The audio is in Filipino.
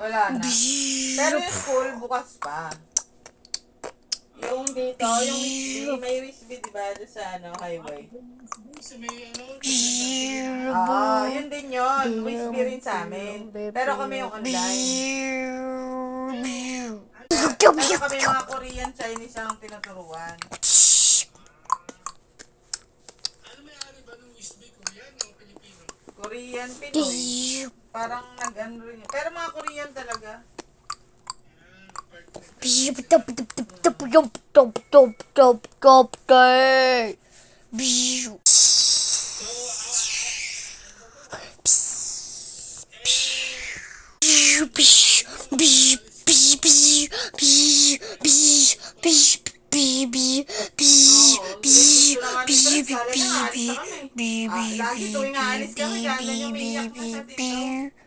Wala na. Pero yung school, bukas pa. Yung dito, yung Wisby, may Wisby diba doon sa highway? Yun din yun. Wisby rin sa amin. Pero kami yung online. Pero kami mga Korean, Chinese ang tinuturuan. Korean, Pinoy. Parang nag-ano rin. Pero mga Korean talaga. Lagi tuwing aalis kami, ganyan yung umiiyak na sa tito.